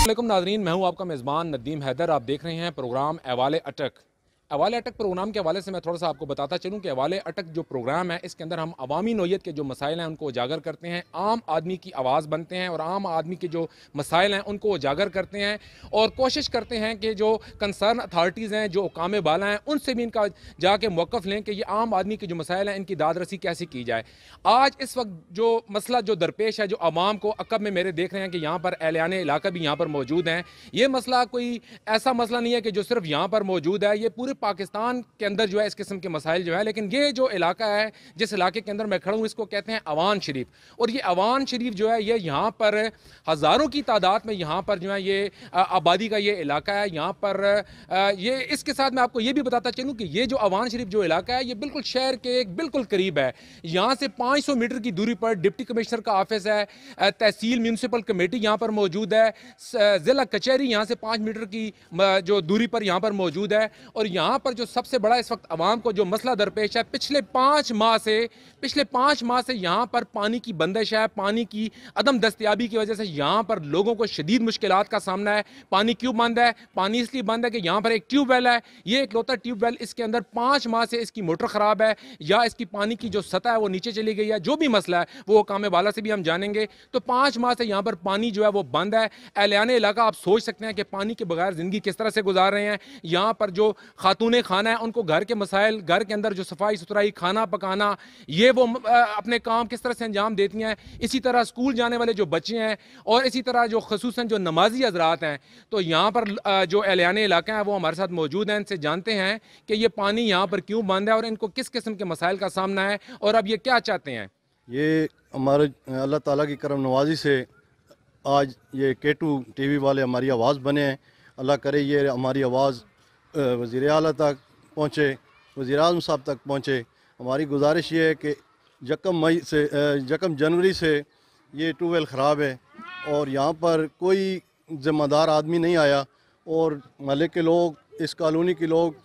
वालेकुम नाज़रीन, मैं हूं आपका मेज़बान नदीम हैदर। आप देख रहे हैं प्रोग्राम अहवाल अटक। अहवाल अटक प्रोग्राम के हवाले से मैं थोड़ा सा आपको बताता चलूं कि अहवाल अटक जो प्रोग्राम है इसके अंदर हम अवामी नौयत के जो मसाइल हैं उनको उजागर करते हैं, आम आदमी की आवाज़ बनते हैं और आम आदमी के जो मसाइल हैं उनको उजागर करते हैं और कोशिश करते हैं कि जो कंसर्न अथॉरिटीज़ हैं, जो हुकाम बाला हैं, उनसे भी इनका जाके मौक़िफ़ लें कि ये आम आदमी के जो मसाइल हैं इनकी दाद रसी कैसे की जाए। आज इस वक्त जो मसला जो दरपेश है, जो आवाम को अकब में मेरे देख रहे हैं कि यहाँ पर एहलियाने इलाका भी यहाँ पर मौजूद हैं। ये मसला कोई ऐसा मसला नहीं है कि जो सिर्फ यहाँ पर मौजूद है, ये पूरे पाकिस्तान के अंदर जो है इस किस्म के मसाइल जो है। लेकिन ये जो इलाका है, जिस इलाके के अंदर मैं खड़ा हूँ, इसको कहते हैं अवान शरीफ। और ये अवान शरीफ जो है ये यहाँ पर हज़ारों की तादाद में यहाँ पर जो है ये आबादी का ये इलाका है। यहाँ पर ये इसके साथ मैं आपको ये भी बताता चलूँ कि ये जो अवान शरीफ जो इलाका है ये बिल्कुल शहर के एक बिल्कुल करीब है। यहाँ से 500 मीटर की दूरी पर डिप्टी कमिश्नर का ऑफिस है, तहसील म्यूनसिपल कमेटी यहाँ पर मौजूद है, ज़िला कचहरी यहाँ से 5 मीटर की जो दूरी पर यहाँ पर मौजूद है। और यहाँ पर जो सबसे बड़ा इस वक्त आवाम को जो मसला दरपेश है, पिछले 5 माह से यहाँ पर पानी की बंदिश है। पानी की अदम दस्तयाबी की वजह से यहाँ पर लोगों को शदीद मुश्किलात का सामना है। पानी क्यों बंद है? पानी इसलिए बंद है कि यहाँ पर एक ट्यूबवेल है, ये इकलौता ट्यूबवेल, इसके अंदर 5 माह से इसकी मोटर ख़राब है या इसकी पानी की जो सतह है वो नीचे चली गई है। जो भी मसला है वो हुकाम बाला से भी हम जानेंगे। तो 5 माह से यहाँ पर पानी जो है वो बंद है। एहलियाने इलाका आप सोच सकते हैं कि पानी के बगैर ज़िंदगी किस तरह से गुजार रहे हैं। यहाँ पर जो खातून खाना है उनको घर के मसाइल, घर के अंदर जो सफाई सुथराई, खाना पकाना, ये वो अपने काम किस तरह से अंजाम देती हैं। इसी तरह स्कूल जाने वाले जो बच्चे हैं और इसी तरह जो खसूसन जो नमाजी हजरात हैं, तो यहाँ पर जो एहलियाने इलाका है वो हमारे साथ मौजूद हैं। इनसे जानते हैं कि ये पानी यहाँ पर क्यों बंद है और इनको किस किस्म के मसाइल का सामना है और अब ये क्या चाहते हैं। ये हमारे अल्लाह ताला की करम नवाजी से आज ये K2 TV वाले हमारी आवाज़ बने हैं। अल्लाह करे ये हमारी आवाज़ वज़ीर आला तक पहुँचे, वज़ीर आज़म साहब तक पहुँचे। हमारी गुजारिश ये है कि यकम जनवरी से ये ट्यूबवेल ख़राब है और यहाँ पर कोई ज़िम्मेदार आदमी नहीं आया और महल्ले के लोग, इस कॉलोनी के लोग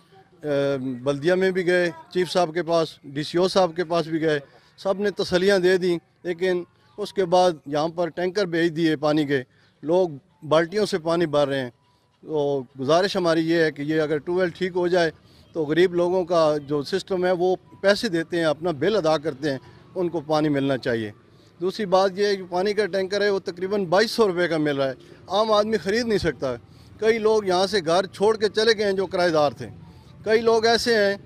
बल्दिया में भी गए, चीफ साहब के पास, DCO साहब के पास भी गए, सब ने तसल्लियाँ दे दी। लेकिन उसके बाद यहाँ पर टैंकर भेज दिए पानी के, लोग बाल्टियों से पानी भर रहे हैं। तो गुजारिश हमारी ये है कि ये अगर ट्यूबवेल ठीक हो जाए तो गरीब लोगों का जो सिस्टम है वो पैसे देते हैं, अपना बिल अदा करते हैं, उनको पानी मिलना चाहिए। दूसरी बात ये है कि पानी का टैंकर है वो तकरीबन 2200 रुपये का मिल रहा है, आम आदमी ख़रीद नहीं सकता। कई लोग यहाँ से घर छोड़ के चले गए हैं जो किराएदार थे, कई लोग ऐसे हैं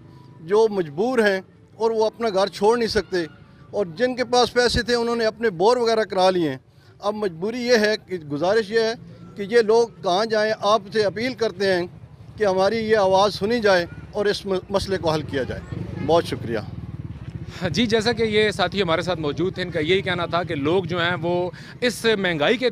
जो मजबूर हैं और वो अपना घर छोड़ नहीं सकते, और जिनके पास पैसे थे उन्होंने अपने बोर वगैरह करा लिए हैं। अब मजबूरी ये है कि गुजारिश ये है कि ये लोग कहाँ जाएं। आपसे अपील करते हैं कि हमारी ये आवाज़ सुनी जाए और इस मसले को हल किया जाए। बहुत शुक्रिया जी। जैसा कि ये साथी हमारे साथ मौजूद थे, इनका यही कहना था कि लोग जो हैं वो इस महंगाई के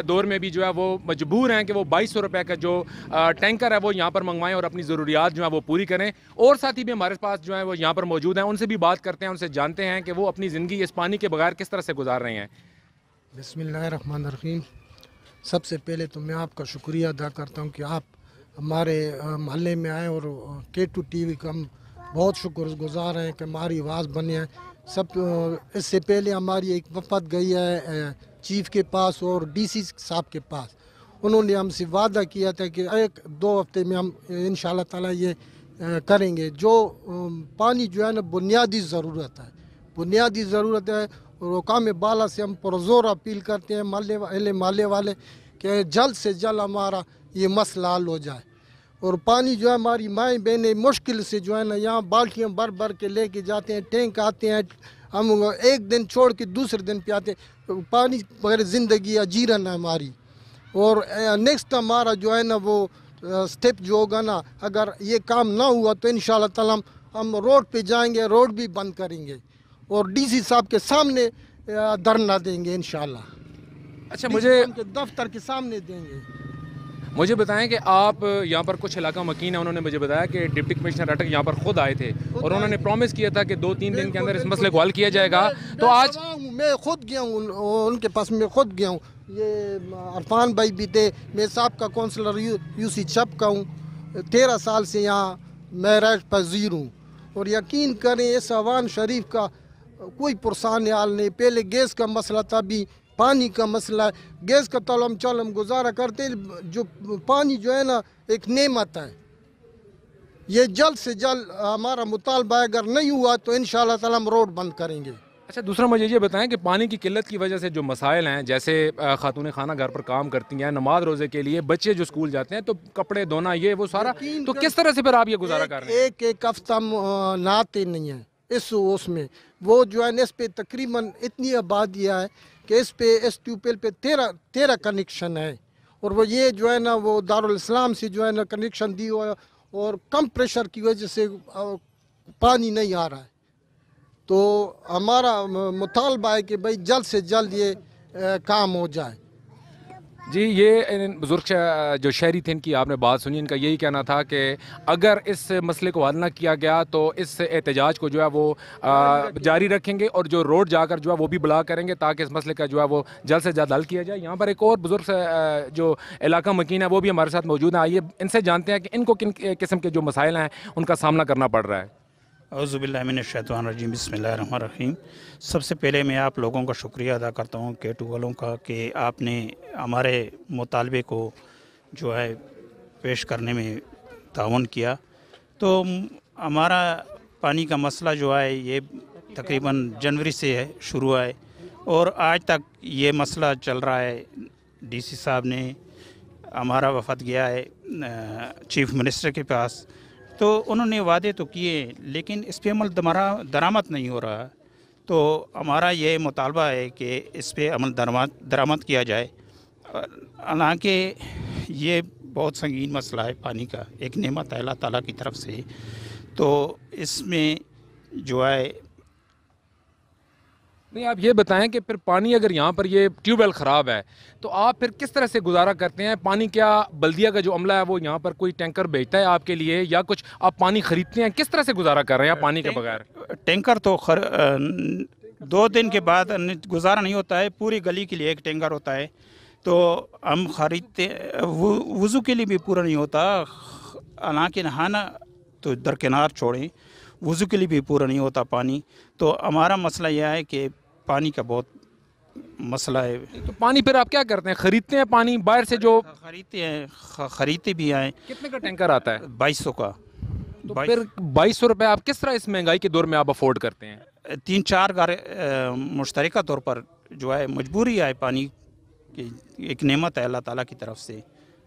दौर में भी जो है वो मजबूर हैं कि वो 2200 रुपये का जो टैंकर है वो यहाँ पर मंगवाएं और अपनी ज़रूरियात जो है वो पूरी करें। और साथी भी हमारे पास जो है वो यहाँ पर मौजूद हैं, उनसे भी बात करते हैं, उनसे जानते हैं कि वो अपनी ज़िंदगी इस पानी के बगैर किस तरह से गुजार रहे हैं। बिस्मिल्लाहिर्रहमानिर्रहीम। सबसे पहले तो मैं आपका शुक्रिया अदा करता हूँ कि आप हमारे मोहल्ले में आए और K2 TV का हम बहुत शुक्रगुजार हैं कि हमारी आवाज़ बनी है। इससे पहले हमारी एक वफद गई है चीफ़ के पास और DC साहब के पास। उन्होंने हमसे वादा किया था कि 1-2 हफ्ते में हम इंशाअल्लाह ताला ये करेंगे। जो पानी जो है ना बुनियादी ज़रूरत है, बुनियादी ज़रूरत है। और हुकाम बाला से हम पुरज़ोर अपील करते हैं महल्ले वाले कि जल्द से जल्द हमारा ये मसला हल हो जाए। और पानी जो है हमारी माएँ बहनें मुश्किल से जो है ना यहाँ बाल्टियाँ भर भर के लेके जाते हैं, टैंक आते हैं, हम एक दिन छोड़ के दूसरे दिन पे आते हैं। पानी बगैर ज़िंदगी अजीरन है हमारी। और नेक्स्ट हमारा जो है ना वो स्टेप जो होगा ना, अगर ये काम ना हुआ तो इंशाअल्लाह ताला हम रोड पे जाएंगे, रोड भी बंद करेंगे और DC साहब के सामने धरना देंगे इंशाअल्लाह। अच्छा, मुझे दफ्तर के सामने देंगे। मुझे बताएं कि आप यहाँ पर कुछ इलाका मकीन है, उन्होंने मुझे बताया कि डिप्टी कमिश्नर अटक यहाँ पर खुद आए थे और उन्होंने प्रॉमिस किया था कि 2-3 दिन के अंदर इस मसले को हल किया जाएगा। तो आज मैं खुद गया हूँ उनके पास, मैं खुद गया हूँ। ये अरफान भाई भी थे, मैं साहब का काउंसलर UC चप का हूँ, 13 साल से यहाँ मैं रह पजीर हूँ। और यकीन करें इस अवान शरीफ का कोई पुरसान हाल नहीं। पहले गैस का मसला था, भी पानी का मसला है, गैस का तलम चलम गुजारा करते हैं। जो पानी जो है ना एक नेमत है, ये जल्द से जल्द हमारा मुतालबा अगर नहीं हुआ तो इंशाअल्लाह ताला हम रोड बंद करेंगे। अच्छा, दूसरा मुझे ये बताएं कि पानी की किल्लत की वजह से जो मसाइल हैं, जैसे खातून खाना घर पर काम करती हैं, नमाज रोज़े के लिए बच्चे जो स्कूल जाते हैं, तो कपड़े धोना ये वो सारा, तो किस तरह से फिर आप ये गुजारा कर रहे हैं? एक हफ्ता नहाते नहीं है इस उसमें। वो जो है इस पे तकरीबन इतनी आबादी है कि इस ट्यूबवेल पे 13 कनेक्शन है, और वो ये जो है ना वो दारुल इस्लाम से जो है ना कनेक्शन दी हुआ है, और कम प्रेशर की वजह से पानी नहीं आ रहा है। तो हमारा मुतालबा है कि भाई जल्द से जल्द ये काम हो जाए। जी, ये बुजुर्ग जो शहरी थे, इनकी आपने बात सुनी। इनका यही कहना था कि अगर इस मसले को हल ना किया गया तो इस एहतजाज को जो है वो जारी रखेंगे, और जो रोड जाकर जो है वो भी बुला करेंगे ताकि इस मसले का जो है वो जल्द से जल्द हल किया जाए। यहाँ पर एक और बुजुर्ग जो इलाका मकीन है वो भी हमारे साथ मौजूद है। आइए इनसे जानते हैं कि इनको किन किस्म के जो मसाइल हैं उनका सामना करना पड़ रहा है। औज़ुबिल्लाहिमिनश्शैतानिर्रजीम, बिस्मिल्लाहिर्रहमानिर्रहीम। सबसे पहले मैं आप लोगों का शुक्रिया अदा करता हूँ केटू वालों का कि आपने हमारे मुतालबे को जो है पेश करने में ताउन किया। तो हमारा पानी का मसला जो है ये तकरीबन जनवरी से शुरू है और आज तक ये मसला चल रहा है। डीसी साहब ने हमारा वफद गया है चीफ मिनिस्टर के पास, तो उन्होंने वादे तो किए लेकिन इस पे अमल दरामद नहीं हो रहा। तो हमारा ये मुतालबा है कि इस पे अमल दरामद किया जाए। हालांकि ये बहुत संगीन मसला है पानी का, एक नेमत है अल्लाह ताला की तरफ से। तो इसमें जो है नहीं, आप ये बताएं कि फिर पानी अगर यहाँ पर ये ट्यूबवेल ख़राब है तो आप फिर किस तरह से गुजारा करते हैं? पानी क्या बल्दिया का जो अमला है वो यहाँ पर कोई टैंकर भेजता है आपके लिए, या कुछ आप पानी ख़रीदते हैं? किस तरह से गुजारा कर रहे हैं पानी के बगैर? टैंकर तो 2 दिन के बाद गुजारा नहीं होता है। पूरी गली के लिए एक टैंकर होता है, तो हम ख़रीदते। वज़ू के लिए भी पूरा नहीं होता, हालांकि नहाना तो दरकिनार छोड़ें, वज़ू के लिए भी पूरा नहीं होता पानी। तो हमारा मसला यह है कि पानी का बहुत मसला है। तो पानी फिर आप क्या करते हैं? ख़रीदते हैं पानी बाहर से? जो ख़रीदते भी हैं। कितने का टैंकर आता है? 2200 का। तो फिर 2200 रुपये आप किस तरह इस महंगाई के दौर में आप अफोर्ड करते हैं? 3-4 घर मुश्तरका तौर पर जो है मजबूरी है, पानी की एक नेमत है अल्लाह ताला की तरफ से।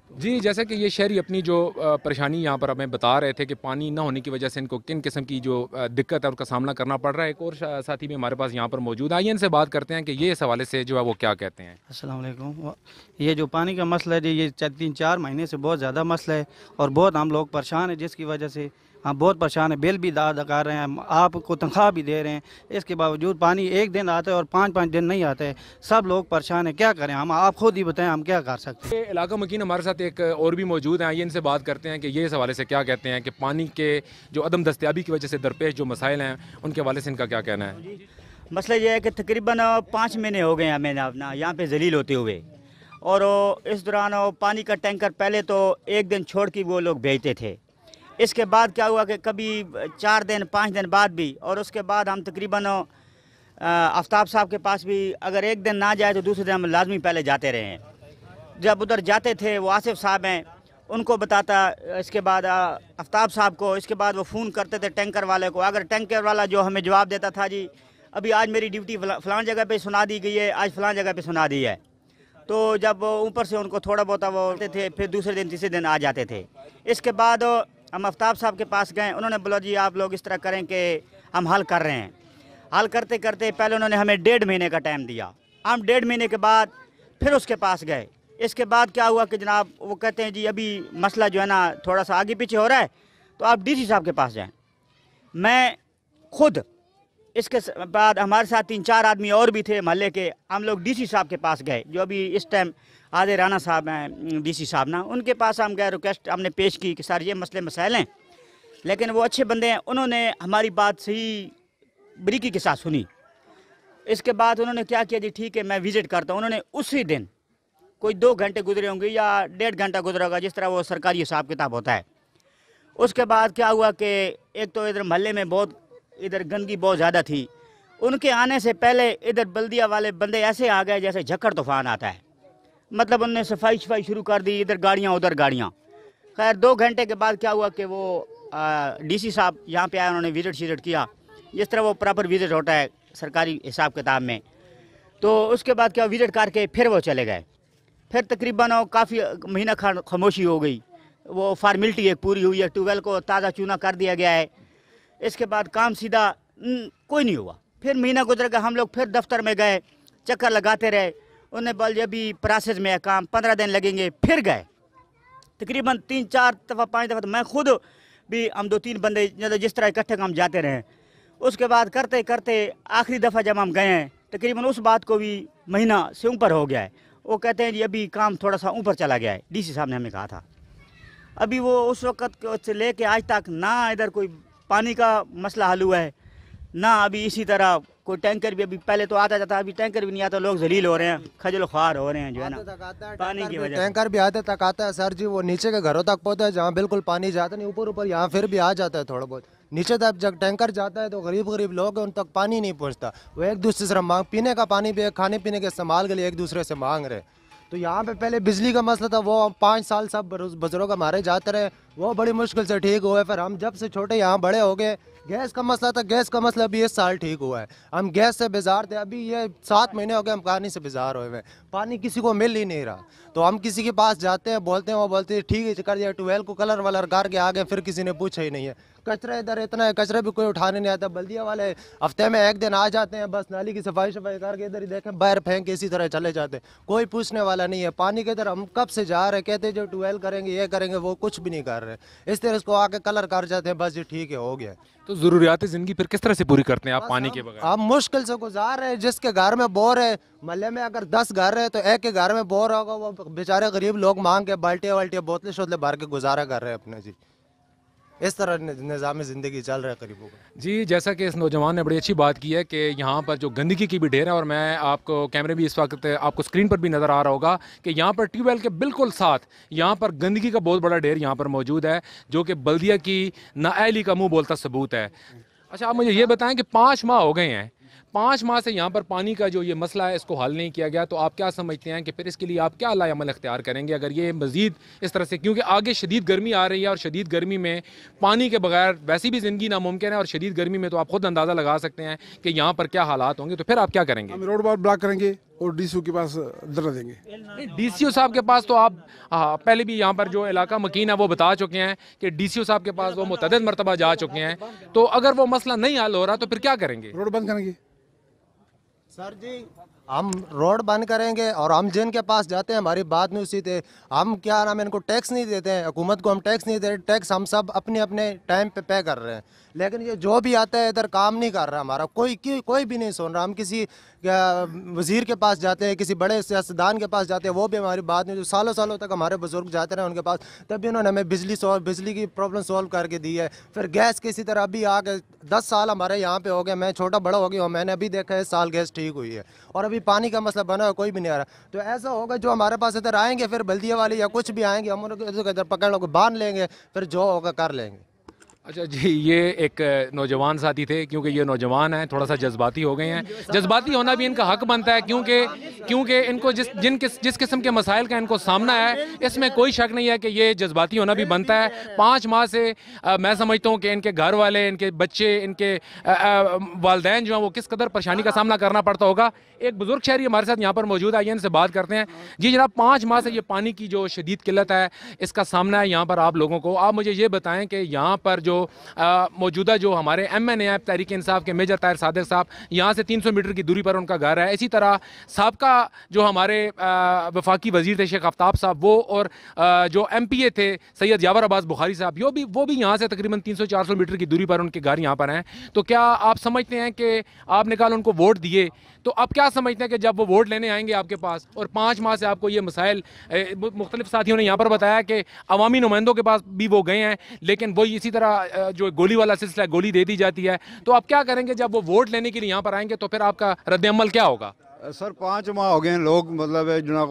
जी, जैसे कि ये शहरी अपनी जो परेशानी यहाँ पर हमें बता रहे थे कि पानी ना होने की वजह से इनको किन किस्म की जो दिक्कत है उसका सामना करना पड़ रहा है। एक और साथी भी हमारे पास यहाँ पर मौजूद है, आइए इनसे बात करते हैं कि ये इस हवाले से जो है वो क्या कहते हैं। अस्सलाम वालेकुम। ये जो पानी का मसला है ये 3-4 महीने से बहुत ज़्यादा मसला है और बहुत हम लोग परेशान हैं, जिसकी वजह से हम बहुत परेशान हैं। बिल भी अदा कर रहे हैं, आपको तनख्वाह भी दे रहे हैं, इसके बावजूद पानी एक दिन आता है और 5-5 दिन नहीं आता है। सब लोग परेशान हैं, क्या करें हम? आप खुद ही बताएं हम क्या कर सकते हैं। ये इलाका मकीन हमारे साथ एक और भी मौजूद हैं, आइए इनसे बात करते हैं कि ये इस हवाले से क्या कहते हैं कि पानी के जो अदम दस्तयाबी की वजह से दरपेश जो मसाइल हैं उनके हवाले से इनका क्या कहना है। मसला ये है कि तकरीबन 5 महीने हो गए हैं हमें अपना यहाँ पे जलील होते हुए, और इस दौरान पानी का टैंकर पहले तो एक दिन छोड़ के वो लोग भेजते थे। इसके बाद क्या हुआ कि कभी 4 दिन 5 दिन बाद भी, और उसके बाद हम तकरीबन आफ्ताब साहब के पास भी अगर एक दिन ना जाए तो दूसरे दिन हम लाजमी पहले जाते रहे हैं। जब उधर जाते थे वो आसिफ साहब हैं, उनको बताता, इसके बाद आफ्ताब साहब को, इसके बाद वो फ़ोन करते थे टैंकर वाले को। अगर टैंकर वाला जो हमें जवाब देता था, जी अभी आज मेरी ड्यूटी फ़लाँ जगह पे सुना दी गई है, आज फ़लाँ जगह पे सुना दी है। तो जब ऊपर से उनको थोड़ा बहुत वो बोलते थे, फिर दूसरे दिन तीसरे दिन आ जाते थे। इसके बाद हम आफ्ताब साहब के पास गए, उन्होंने बोला जी आप लोग इस तरह करें कि हम हल कर रहे हैं। हल करते करते पहले उन्होंने हमें 1.5 महीने का टाइम दिया। हम 1.5 महीने के बाद फिर उसके पास गए। इसके बाद क्या हुआ कि जनाब वो कहते हैं जी अभी मसला जो है ना थोड़ा सा आगे पीछे हो रहा है, तो आप डीसी साहब के पास जाएं। मैं खुद, इसके बाद हमारे साथ 3-4 आदमी और भी थे महल्ले के, हम लोग डीसी साहब के पास गए, जो अभी इस टाइम आधे राना साहब हैं डीसी साहब ना, उनके पास हम गए, रिक्वेस्ट हमने पेश की कि सर ये मसले मसाइल हैं। लेकिन वो अच्छे बंदे हैं, उन्होंने हमारी बात सही बरीकी के साथ सुनी। इसके बाद उन्होंने क्या किया, जी ठीक है मैं विज़िट करता हूँ। उन्होंने उसी दिन कोई 2 घंटे गुजरे होंगे या 1.5 घंटा गुजरा होगा, जिस तरह वो सरकारी हिसाब किताब होता है। उसके बाद क्या हुआ कि एक तो इधर महल्ले में बहुत इधर गंदगी बहुत ज़्यादा थी, उनके आने से पहले इधर बल्दिया वाले बंदे ऐसे आ गए जैसे झक्कड़ तूफान आता है। मतलब उनने सफाई शुरू कर दी, इधर गाड़ियाँ उधर गाड़ियाँ। खैर 2 घंटे के बाद क्या हुआ कि वो डीसी साहब यहाँ पे आए, उन्होंने विजिट किया जिस तरह वो प्रॉपर विजिट होता है सरकारी हिसाब किताब में। तो उसके बाद क्या विजिट करके फिर वो चले गए। फिर तकरीबन काफ़ी महीना खामोशी हो गई। वो फार्मिलिटी एक पूरी हुई है, ट्यूबवेल को ताज़ा चूना कर दिया गया है। इसके बाद काम सीधा कोई नहीं हुआ। फिर महीना गुजर गया, हम लोग फिर दफ्तर में गए, चक्कर लगाते रहे। उन्हें बोल दिया अभी प्रोसेस में है काम, 15 दिन लगेंगे। फिर गए तकरीबन 3-4 दफ़ा 5 दफ़ा, तो मैं खुद भी हम 2-3 बंदे जिस तरह इकट्ठे काम जाते रहे। उसके बाद करते करते आखिरी दफ़ा जब हम गए हैं तकरीबन उस बात को भी महीना से ऊपर हो गया है। वो कहते हैं जी अभी काम थोड़ा सा ऊपर चला गया है। डीसी साहब ने हमें कहा था। अभी वो उस वक़्त से लेके आज तक ना इधर कोई पानी का मसला हल हुआ है, ना अभी इसी तरह कोई टैंकर भी, अभी पहले तो आता जाता, अभी टैंकर भी नहीं आता। लोग जलील हो रहे हैं, खजल ख्वार हो रहे हैं जो है ना पानी की वजह। टैंकर भी आते तक आता है सर जी, वो नीचे के घरों तक पहुँचता है जहाँ बिल्कुल पानी जाता नहीं। ऊपर यहाँ फिर भी आ जाता है थोड़ा बहुत। नीचे तक जब टैंकर जाता है तो गरीब लोग हैं, उन तक पानी नहीं पहुँचता। वो एक दूसरे से मांग, पीने का पानी भी, खाने पीने के इस्तेमाल के लिए एक दूसरे से मांग रहे। तो यहाँ पे पहले बिजली का मसला था, वो 5 साल सब बुजुर्ग हमारे जाते रहे, वो बड़ी मुश्किल से ठीक हुए। फिर हम जब से छोटे यहाँ बड़े हो गए, गैस का मसला था, गैस का मसला भी इस साल ठीक हुआ है। हम गैस से बेजार थे, अभी ये 7 महीने हो गए हम पानी से बेजार हुए हुए। पानी किसी को मिल ही नहीं रहा। तो हम किसी के पास जाते हैं, बोलते हैं, वो बोलते हैं ठीक है कर दिया, ट्यूबवेल को कलर वलर करके आ गए। फिर किसी ने पूछा ही नहीं है। कचरा इधर इतना है, कचरा भी कोई उठाने नहीं आता। बल्दिया वाले हफ्ते में 1 दिन आ जाते हैं, बस नाली की सफाई करके इधर ही देखें, बाहर फेंक के इसी तरह चले जाते हैं। कोई पूछने वाला नहीं है। पानी के इधर हम कब से जा रहे हैं, कहते हैं जो ट्यूबवेल करेंगे ये करेंगे, वो कुछ भी नहीं कर रहे। इस तरह इसको आके कलर कर जाते हैं, बस ये ठीक है हो गया। तो ज़रूरियात ज़िंदगी फिर किस तरह से पूरी करते हैं आप पानी के बगैर? हम मुश्किल से गुजार रहे हैं। जिसके घर में बोर है, मोहल्ले में अगर 10 घर है तो एक के घर में बोर होगा, वो बेचारे गरीब लोग मांग के बाल्टियाँ बोतलें शोतले भर के गुजारा कर रहे हैं अपने जी। इस तरह निज़ाम ज़िंदगी चल रहा है गरीबों का जी। जैसा कि इस नौजवान ने बड़ी अच्छी बात की है कि यहाँ पर जो गंदगी की भी ढेर है, और मैं आपको कैमरे भी इस वक्त आपको स्क्रीन पर भी नज़र आ रहा होगा कि यहाँ पर ट्यूबवेल के बिल्कुल साथ यहाँ पर गंदगी का बहुत बड़ा ढेर यहाँ पर मौजूद है, जो कि बल्दिया की नाअहली का मुँह बोलता सबूत है। अच्छा, आप मुझे ये बताएं कि 5 माह हो गए हैं, 5 माह से यहाँ पर पानी का जो ये मसला है इसको हल नहीं किया गया, तो आप क्या समझते हैं कि फिर इसके लिए आप क्या अमल अख्तियार करेंगे अगर ये मज़ीद इस तरह से, क्योंकि आगे शदीद गर्मी आ रही है और शदीद गर्मी में पानी के बगैर वैसी भी ज़िंदगी नामुमकिन है, और शदीद गर्मी में तो आप खुद अंदाज़ा लगा सकते हैं कि यहाँ पर क्या हालात होंगे, तो फिर आप क्या करेंगे? हम रोड ब्लॉक करेंगे और डीसीओ के पास धरना देंगे। डीसीओ साहब के पास तो आप पहले भी यहाँ पर जो इलाका मकीन है वो बता चुके हैं कि डीसीओ साहब के पास वो मुतअद्दिद मरतबा जा चुके हैं, तो अगर वो मसला नहीं हल हो रहा तो फिर क्या करेंगे? रोड बंद करेंगे सर जी। हम रोड बंद करेंगे और हम जिनके पास जाते हैं हमारी बात नहीं उसी थे। हम क्या नाम है, इनको टैक्स नहीं देते हैं, हुकूमत को हम टैक्स नहीं देते। टैक्स हम सब अपने अपने टाइम पे कर रहे हैं, लेकिन ये जो भी आता है इधर काम नहीं कर रहा हमारा। कोई भी नहीं सुन रहा। हम किसी वज़ीर के पास जाते हैं, किसी बड़े सियासतदान के पास जाते हैं, वो भी हमारी बात नहीं। जो सालों सालों तक हमारे बुजुर्ग जाते रहे उनके पास, तभी उन्होंने हमें बिजली की प्रॉब्लम सॉल्व करके दी है। फिर गैस की इसी तरह अभी आगे 10 साल हमारे यहाँ पे हो गए, मैं छोटा बड़ा हो गया हूँ, मैंने अभी देखा है इस साल गैस ठीक हुई है, और अभी पानी का मसला बना है, कोई भी नहीं आ रहा। तो ऐसा होगा जो हमारे पास इधर आएंगे, फिर बल्दिया वाले या कुछ भी आएंगे, हम उनको इधर पकड़ लो, बांध लेंगे, फिर जो होगा कर लेंगे। अच्छा जी, ये एक नौजवान साथी थे, क्योंकि ये नौजवान हैं, थोड़ा सा जज्बाती हो गए हैं। जज्बाती होना भी इनका हक बनता है, क्योंकि इनको जिस किस्म के मसाइल का इनको सामना है, इसमें कोई शक नहीं है कि ये जज्बाती होना भी बनता है। 5 माह से मैं समझता हूँ कि इनके घर वाले, इनके बच्चे, इनके वालदैन जो हैं वो किस कदर परेशानी का सामना करना पड़ता होगा। एक बुजुर्ग शहरी हमारे साथ यहाँ पर मौजूद है, इनसे बात करते हैं। जी जनाब, 5 माह से ये पानी की जो शदीद किल्लत है इसका सामना है यहाँ पर आप लोगों को। आप मुझे ये बताएं कि यहाँ पर जो मौजूदा जो हमारे MNA तहरीक इंसाफ के मेजर ताहिर सादिक साहब, यहाँ से 300 मीटर की दूरी पर उनका घर है। इसी तरह साबका जो हमारे वफाकी वजीर थे शेख आफ्ताब साहब, वो और जो MPA थे सैयद यावर अब्बास बुखारी साहब, वो भी यहाँ से तकरीबन 300-400 मीटर की दूरी पर उनके घर यहाँ पर हैं। तो क्या आप समझते हैं कि आपने कल उनको वोट दिए, तो आप क्या समझते हैं कि जब वो वोट लेने आएंगे आपके पास, और 5 माह से आपको ये मसाइल, मुख्तलिफ साथियों ने यहाँ पर बताया कि अवामी नुमाइंदों के पास भी वो गए हैं, लेकिन वो इसी तरह जो गोली वाला सिलसिला, गोली दे दी जाती है, तो आप क्या करेंगे जब वो वोट लेने के लिए यहाँ पर आएंगे, तो फिर आपका रद्द अमल क्या होगा? सर 5 माह हो गए हैं, लोग मतलब है जनाब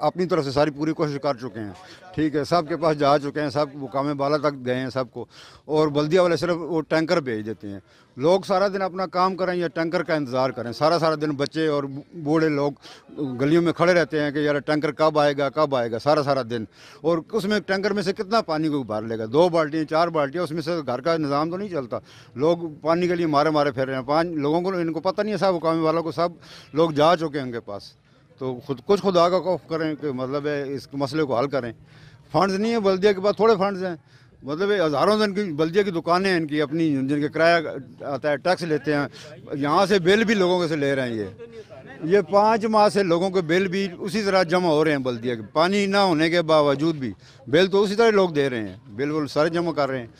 अपनी तरफ से सारी पूरी कोशिश कर चुके हैं, ठीक है, सबके पास जा चुके हैं, सब मुकाम बाला तक गए हैं सबको, और बल्दिया वाले सिर्फ वो टैंकर भेज देते हैं। लोग सारा दिन अपना काम करें या टैंकर का इंतज़ार करें, सारा दिन बच्चे और बूढ़े लोग गलियों में खड़े रहते हैं कि यार टैंकर कब आएगा सारा दिन। और उसमें टैंकर में से कितना पानी को भर लेगा, 2 बाल्टियाँ 4 बाल्टियाँ, उसमें से घर का निज़ाम तो नहीं चलता। लोग पानी के लिए मारे फिर रहे हैं। 5 लोगों को इनको पता नहीं है, सब मुकामी वालों को सब लोग जा चुके हैं उनके पास। तो खुदा का खौफ करें कि मतलब है इस मसले को हल करें। फंड्स नहीं है बल्दिया के पास, थोड़े फंड्स हैं, मतलब हज़ारों दिन की बल्दिया की दुकानें हैं इनकी अपनी, जिनके किराया आता है, टैक्स लेते हैं, यहाँ से बिल भी लोगों के से ले रहे हैं। ये 5 माह से लोगों के बिल भी उसी तरह जमा हो रहे हैं बल्दिया के, पानी ना होने के बावजूद भी बिल तो उसी तरह लोग दे रहे हैं, बिल सारे जमा कर रहे हैं,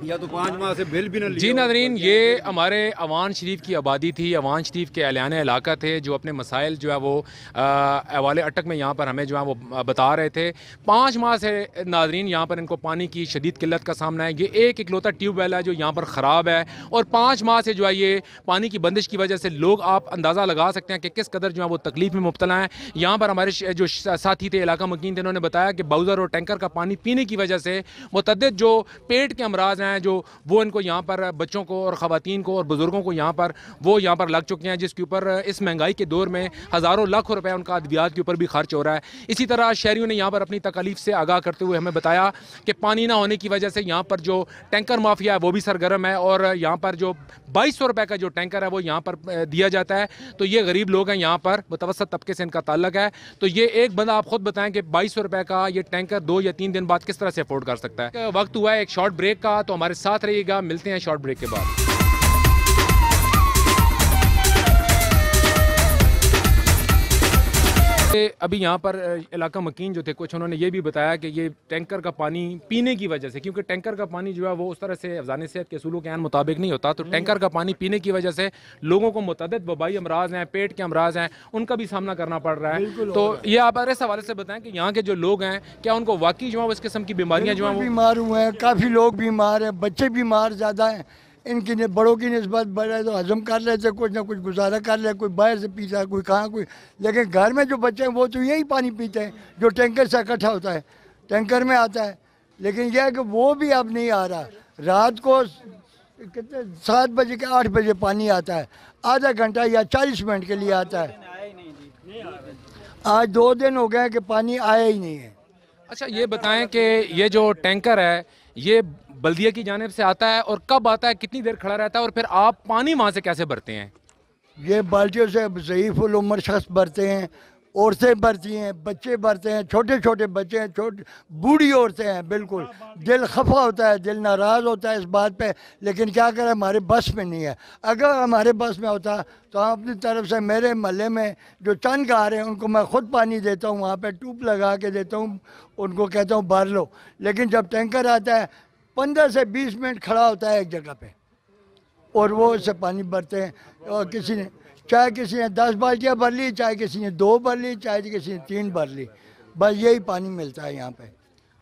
या तो 5 माह से बिल भी ना। जी नाज़रीन, ये हमारे अवान शरीफ की आबादी थी, अवान शरीफ के एलान इलाका थे, जो अपने मसाइल जो है वो अवाले अटक में यहाँ पर हमें जो है वो बता रहे थे। 5 माह से नाज़रीन यहाँ पर इनको पानी की शदीद किल्लत का सामना है। ये एक इकलौता ट्यूबवेल है जो यहाँ पर ख़राब है, और 5 माह से जो है ये पानी की बंदिश की वजह से लोग, आप अंदाज़ा लगा सकते हैं कि किस कदर जो है वो तकलीफ़ में मुब्तला हैं। यहाँ पर हमारे जो साथी थे, इलाका मकीन थे, उन्होंने बताया कि बाउज़र और टैंकर का पानी पीने की वजह से मुतअद्दिद जो पेट के अमराज हैं जो वो इनको यहाँ पर बच्चों को और ख़वातीन को और बुज़ुर्गों को यहाँ पर लग चुके हैं, जिसके ऊपर इस महंगाई के दौर में हज़ारों लाखों रुपए उनका अद्वियात के ऊपर भी खर्च हो रहा है। इसी तरह शहरियों ने यहाँ पर अपनी तकलीफ से आगाह करते हुए हमें बताया कि पानी ना होने की वजह से यहाँ पर जो टैंकर माफिया है वो भी सरगर्म है, और यहाँ पर जो 2200 रुपये का जो टैंकर है वो यहाँ पर दिया जाता है। तो ये गरीब लोग हैं, यहाँ पर मुतवसत तबके से इनका ताल्लुक है। तो ये एक बंदा, आप खुद बताएं कि 2200 रुपये का ये टैंकर 2 या 3 दिन बाद किस तरह से अफोर्ड कर सकता है। वक्त हुआ है एक शॉर्ट ब्रेक का, तो हमारे साथ रहिएगा, मिलते हैं शॉर्ट ब्रेक के बाद। अभी यहाँ पर इलाका मकीन जो थे कुछ, उन्होंने ये भी बताया कि ये टैंकर का पानी पीने की वजह से, क्योंकि टैंकर का पानी जो है वो उस तरह से अफ़ज़ान सेहत के असूलों के आन मुताबिक नहीं होता, तो टैंकर का पानी पीने की वजह से लोगों को मुतअद्दिद वबाई अमराज हैं, पेट के अमराज हैं, उनका भी सामना करना पड़ रहा है। तो ये आप इस हवाले से बताएं कि यहाँ के जो लोग हैं, क्या उनको वाकई जो है इस किस्म की बीमारियाँ जो हैं वो बीमार हुए हैं, काफ़ी लोग बीमार हैं, बच्चे बीमार ज़्यादा हैं। इनकी बड़ों की निस्बत बड़े तो हजम कर लेते, कुछ ना कुछ गुजारा कर ले, कोई बाहर से पीता है, कोई कहाँ कोई, लेकिन घर में जो बच्चे हैं वो तो यही पानी पीते हैं जो टैंकर से इकट्ठा होता है, टैंकर में आता है। लेकिन यह है कि वो भी अब नहीं आ रहा। रात को कितने 7 बजे के 8 बजे पानी आता है, आधा घंटा या 40 मिनट के लिए आता है। आज 2 दिन हो गए कि पानी आया ही नहीं है। अच्छा, ये बताएं कि ये जो टैंकर है ये बल्दिया की जानिब से आता है, और कब आता है, कितनी देर खड़ा रहता है, और फिर आप पानी वहाँ से कैसे भरते हैं? ये बाल्टियों से ज़ईफ़ुल उम्र शख्स भरते हैं, औरतें भरती हैं, बच्चे भरते हैं, छोटे छोटे बच्चे हैं, छोटे बूढ़ी औरतें हैं। बिल्कुल दिल खफा होता है, दिल नाराज़ होता है इस बात पे, लेकिन क्या करें, हमारे बस में नहीं है। अगर हमारे बस में होता तो हम अपनी तरफ से, मेरे महल्ले में जो चंद गार हैं उनको मैं ख़ुद पानी देता हूँ, वहाँ पे ट्यूब लगा के देता हूँ, उनको कहता हूँ भर लो। लेकिन जब टैंकर आता है 15 से 20 मिनट खड़ा होता है एक जगह पे, और वो उससे पानी भरते हैं। और किसी ने 10 बाल्टियाँ भर ली, चाहे किसी ने 2 भर ली, चाहे किसी ने 3 भर ली, बस यही पानी मिलता है यहाँ पे।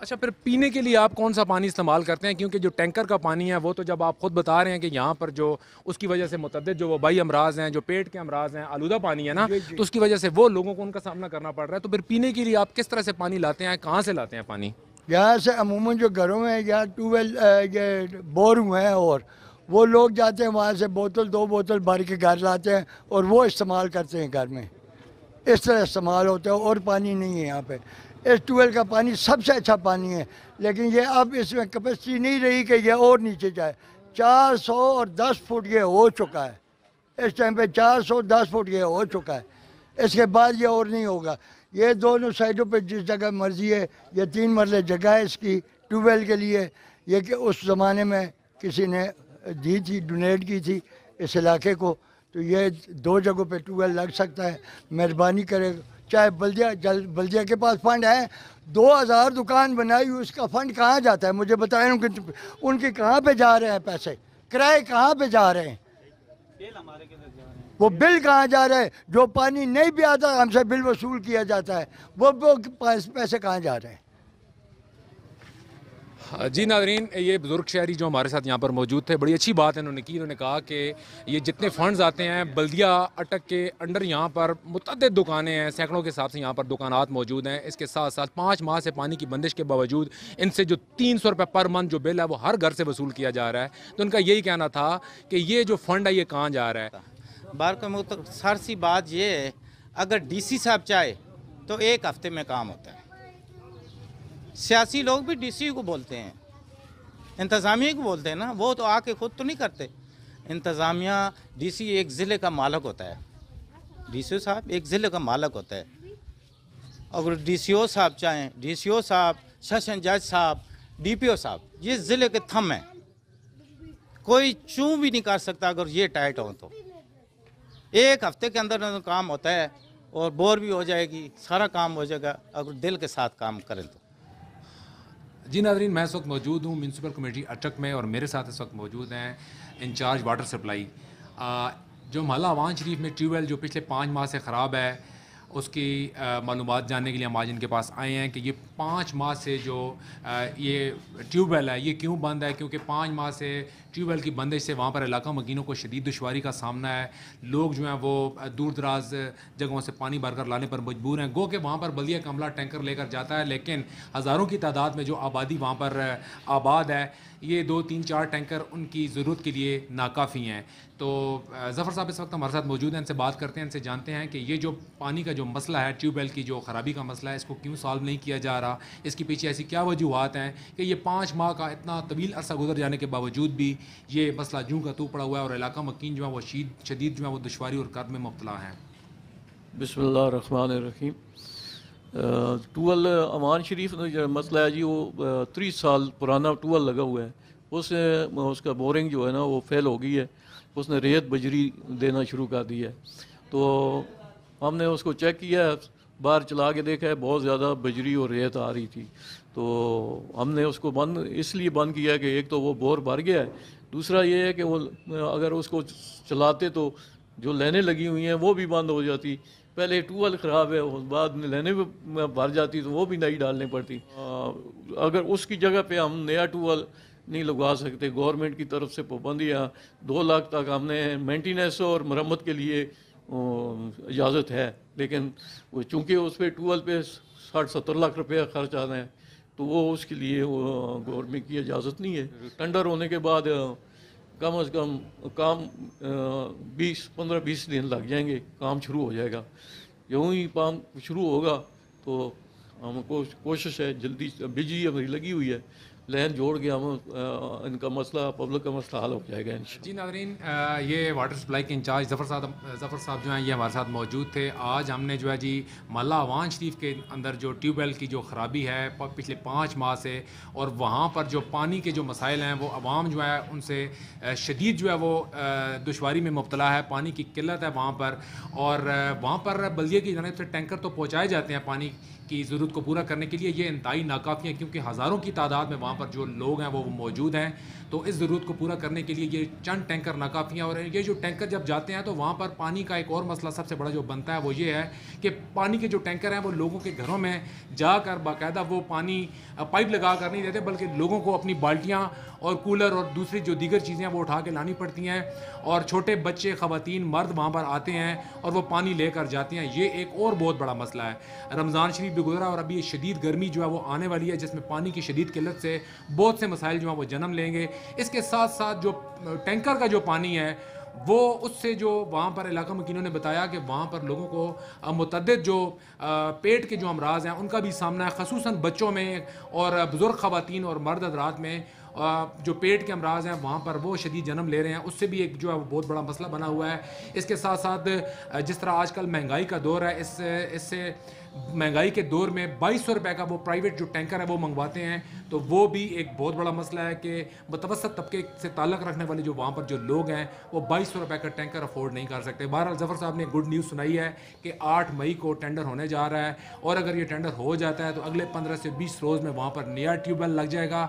अच्छा, फिर पीने के लिए आप कौन सा पानी इस्तेमाल करते हैं? क्योंकि जो टैंकर का पानी है वो तो जब आप खुद बता रहे हैं कि यहाँ पर जो उसकी वजह से मुतअद्दिद जो वबाई अमराज हैं, जो पेट के अमराज हैं, आलूदा पानी है ना, तो उसकी वजह से वो लोगों को उनका सामना करना पड़ रहा है। तो फिर पीने के लिए आप किस तरह से पानी लाते हैं, कहाँ से लाते हैं पानी? यहाँ से अमूमन जो घरों में या ट्यूबवेल ये बोर हुए हैं, और वो लोग जाते हैं वहाँ से बोतल 2 बोतल भर के घर लाते हैं और वो इस्तेमाल करते हैं घर में। इस तरह इस्तेमाल होता है, और पानी नहीं है यहाँ पे। इस ट्यूबवेल का पानी सबसे अच्छा पानी है, लेकिन ये अब इसमें कैपेसिटी नहीं रही कि ये और नीचे जाए। 410 फुट ये हो चुका है, इस टाइम पे 410 फुट ये हो चुका है। इसके बाद ये और नहीं होगा। ये दोनों साइडों पे जिस जगह मर्जी है, ये 3 मरले जगह है इसकी ट्यूबवेल के लिए। ये कि उस ज़माने में किसी ने दी थी, डोनेट की थी इस इलाके को, तो ये 2 जगहों पे ट्यूबवेल लग सकता है। मेहरबानी करे, चाहे बल्दिया के पास फंड है, 2000 दुकान बनाई हुई, उसका फंड कहाँ जाता है मुझे बताएं। उनके कहाँ पे जा रहे हैं पैसे, किराए कहाँ पे जा रहे हैं, वो बिल कहाँ जा रहे हैं? जो पानी नहीं भी आता हमसे बिल वसूल किया जाता है, वो पैसे कहाँ जा रहे हैं? जी नाज़रीन, ये बुज़ुर्ग शहरी जो हमारे साथ यहाँ पर मौजूद थे, बड़ी अच्छी बात इन्होंने की। इन्होंने कहा कि ये जितने फ़ंड्स आते हैं बल्दिया अटक के अंडर, यहाँ पर मुतअद्दिद दुकानें हैं, सैकड़ों के हिसाब से यहाँ पर दुकानात मौजूद हैं। इसके साथ साथ 5 माह से पानी की बंदिश के बावजूद इनसे जो 300 रुपये पर मंथ जो बिल है वो हर घर से वसूल किया जा रहा है। तो उनका यही कहना था कि ये जो फ़ंड है ये कहाँ जा रहा है। बार का मुख्तसर सी बात ये है, अगर डीसी साहब चाहे तो एक हफ्ते में काम होता है। सियासी लोग भी डीसी को बोलते हैं, इंतज़ामिया को बोलते हैं ना, वो तो आके खुद तो नहीं करते। इंतज़ामिया डीसी एक ज़िले का मालिक होता है, डीसीओ साहब एक ज़िले का मालिक होता है। अगर डीसीओ साहब चाहें, डीसीओ साहब, सेशन जज साहब, डीपीओ साहब, ये ज़िले के थम हैं, कोई चूं भी नहीं कर सकता। अगर ये टाइट हो तो एक हफ्ते के अंदर काम होता है और बोर भी हो जाएगी, सारा काम हो जाएगा अगर दिल के साथ काम करें तो। जी नाज़रीन, मैं इस वक्त मौजूद हूँ म्यूनसिपल कमेटी अटक में और मेरे साथ इस वक्त मौजूद हैं इंचार्ज वाटर सप्लाई। जो मोहल्ला अवान शरीफ में ट्यूबवेल जो पिछले 5 माह से ख़राब है, उसकी मालूमात जानने के लिए हम आज इनके पास आए हैं कि ये 5 माह से जो ये ट्यूबवेल है ये क्यों बंद है। क्योंकि 5 माह से ट्यूबवेल की बंदिश से वहाँ पर इलाका मकीनों को शदीद दुश्वारी का सामना है। लोग जो हैं वो दूर दराज जगहों से पानी भर कर लाने पर मजबूर हैं। गो के वहाँ पर बल्दिया का अमला टैंकर लेकर जाता है, लेकिन हज़ारों की तादाद में जो आबादी वहाँ पर आबाद है, ये 2, 3, 4 टैंकर उनकी ज़रूरत के लिए नाकाफ़ी हैं। तो ज़फ़र साहब इस वक्त हमारे साथ मौजूद हैं, इनसे बात करते हैं, इनसे जानते हैं कि ये जो पानी का जो मसला है, ट्यूबवेल की जो ख़राबी का मसला है, इसको क्यों सॉल्व नहीं किया जा रहा। इसके पीछे ऐसी क्या वजूहत हैं कि ये 5 माह का इतना तवील अरसा गुजर जाने के बावजूद भी ये मसला जूं का तू पड़ा हुआ है और इलाका मकीन जो है वो शदीद जो है वो दुश्वारी और कर्ब में मुब्तला हैं। बिस्मिल्लाहिर्रहमानिर्रहीम। टूअल अमान शरीफ में जो मसला है जी, वो 30 साल पुराना टूअल लगा हुआ है। उसका बोरिंग जो है ना वो फेल हो गई है। उसने रेत बजरी देना शुरू कर दी है। तो हमने उसको चेक किया, बाहर चला के देखा है, बहुत ज़्यादा बजरी और रेत आ रही थी। तो हमने उसको इसलिए बंद किया कि एक तो वो बोर भर गया है, दूसरा ये है कि वो अगर उसको चलाते तो जो लाइनें लगी हुई हैं वो भी बंद हो जाती। पहले ट्यूबवेल ख़राब है, बाद में लाइनें भी भर जाती तो वो भी नई डालनी पड़ती। अगर उसकी जगह पे हम नया ट्यूबवेल नहीं लगवा सकते, गवर्नमेंट की तरफ से पाबंदियाँ 2 लाख तक हमने मेंटेनेंस और मरम्मत के लिए इजाज़त है, लेकिन वो चूँकि उस पर ट्यूबवेल पे 60-70 लाख रुपया खर्च आना है तो वो उसके लिए गवर्नमेंट की इजाज़त नहीं है। टेंडर होने के बाद कम अज़ कम काम 15-20 दिन लग जाएंगे, काम शुरू हो जाएगा। यूँ ही काम शुरू होगा तो हमको कोशिश है जल्दी, बिजली हमारी लगी हुई है, लाइन जोड़ के हम इनका मसला, पब्लिक का मसला हल हो जाएगा इंशाअल्लाह। जी नाज़रीन, ये वाटर सप्लाई के इंचार्ज ज़फ़र साहब जो हैं ये हमारे साथ मौजूद थे। आज हमने जो है जी मोहल्ला अवान शरीफ के अंदर जो ट्यूबवेल की जो ख़राबी है पिछले 5 माह से, और वहाँ पर जो पानी के जो मसाइल हैं वो आवाम जो है उनसे शदीद जो है वो दुश्वारी में मुब्तला है, पानी की किल्लत है वहाँ पर। और वहाँ पर बल्दिया की जानिब से टैंकर तो पहुँचाए जाते हैं पानी की ज़रूरत को पूरा करने के लिए, ये इंतहाई नाकाफ़ी है क्योंकि हज़ारों की तादाद में वहाँ पर जो लोग हैं वो मौजूद हैं। तो इस ज़रूरत को पूरा करने के लिए ये चंद टैंकर नाकाफ़ी हैं। और ये जो टैंकर जब जाते हैं तो वहाँ पर पानी का एक और मसला सबसे बड़ा जो बनता है वो ये है कि पानी के जो टैंकर हैं वो लोगों के घरों में जाकर बाकायदा वो पानी पाइप लगा कर नहीं देते, बल्कि लोगों को अपनी बाल्टियाँ और कूलर और दूसरी जो दीगर चीज़ें हैं वो उठा के लानी पड़ती हैं। और छोटे बच्चे, ख़वातीन, मर्द वहाँ पर आते हैं और वो पानी लेकर जाते हैं। ये एक और बहुत बड़ा मसला है। रमज़ान शरीफ भी गुजरा और अभी ये शदीद गर्मी जो है वो आने वाली है, जिसमें पानी की शदीद किल्लत से बहुत से मसाइल जो हैं वो जन्म लेंगे। इसके साथ साथ जो टैंकर का जो पानी है वो उससे जो वहाँ पर इलाका मकीनों ने बताया कि वहाँ पर लोगों को मुतअद्दिद जो पेट के जो अमराज हैं उनका भी सामना है, ख़ुसूसन बच्चों में और बुज़ुर्ग ख़वातीन और मर्द हज़रात में जो पेट के अमराज हैं वहाँ पर वो शदीद जन्म ले रहे हैं। उससे भी एक जो है वो बहुत बड़ा मसला बना हुआ है। इसके साथ साथ जिस तरह आजकल महंगाई का दौर है, इससे महंगाई के दौर में 2200 रुपये का वो प्राइवेट जो टैंकर है वो मंगवाते हैं, तो वो भी एक बहुत बड़ा मसला है कि मुतवस्सत तबके से ताल्लुक़ रखने वाले जो वहाँ पर जो लोग हैं वो 2200 रुपये का टैंकर अफोर्ड नहीं कर सकते। बहरहाल ज़फ़र साहब ने गुड न्यूज़ सुनाई है कि 8 मई को टेंडर होने जा रहा है, और अगर ये टेंडर हो जाता है तो अगले 15 से 20 रोज़ में वहाँ पर नया ट्यूबवेल लग जाएगा,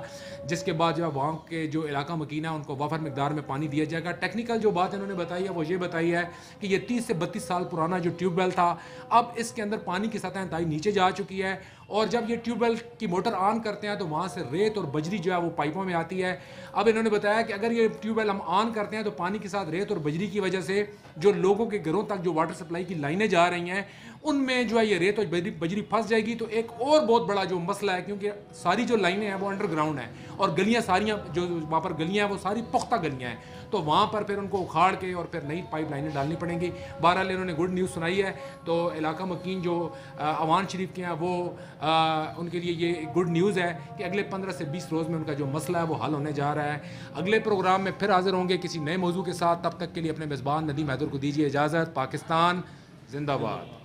जिसके बाद जो है वहाँ के जो इलाका मकीन है उनको वफर मकदार में पानी दिया जाएगा। टेक्निकल जो बात इन्होंने बताई है वो ये बताई है कि ये 30 से 32 साल पुराना जो ट्यूबवेल था, अब इसके अंदर पानी की सतह इंतहाई नीचे जा चुकी है और जब ये ट्यूबवेल की मोटर ऑन करते हैं तो वहाँ से रेत और बजरी जो है वो पाइपों में आती है। अब इन्होंने बताया कि अगर ये ट्यूबवेल हम ऑन करते हैं तो पानी के साथ रेत और बजरी की वजह से जो लोगों के घरों तक जो वाटर सप्लाई की लाइनें जा रही हैं उनमें जो है ये रेत और बजरी फंस जाएगी। तो एक और बहुत बड़ा जो मसला है, क्योंकि सारी जो लाइनें हैं वो अंडरग्राउंड हैं और गलियां सारियां जो वहाँ पर गलियां हैं वो सारी पुख्ता गलियां हैं, तो वहाँ पर फिर उनको उखाड़ के और फिर नई पाइप लाइनें डालनी पड़ेंगी। बहरहाल इन्होंने गुड न्यूज़ सुनाई है, तो इलाका मकीन जो अवान शरीफ के हैं वो उनके लिए ये गुड न्यूज़ है कि अगले 15 से 20 रोज़ में उनका जो मसला है वो हल होने जा रहा है। अगले प्रोग्राम में फिर हाजिर होंगे किसी नए मौजू के साथ, तब तक के लिए अपने मेज़बान नदीम हैदर को दीजिए इजाज़त। पाकिस्तान जिंदाबाद।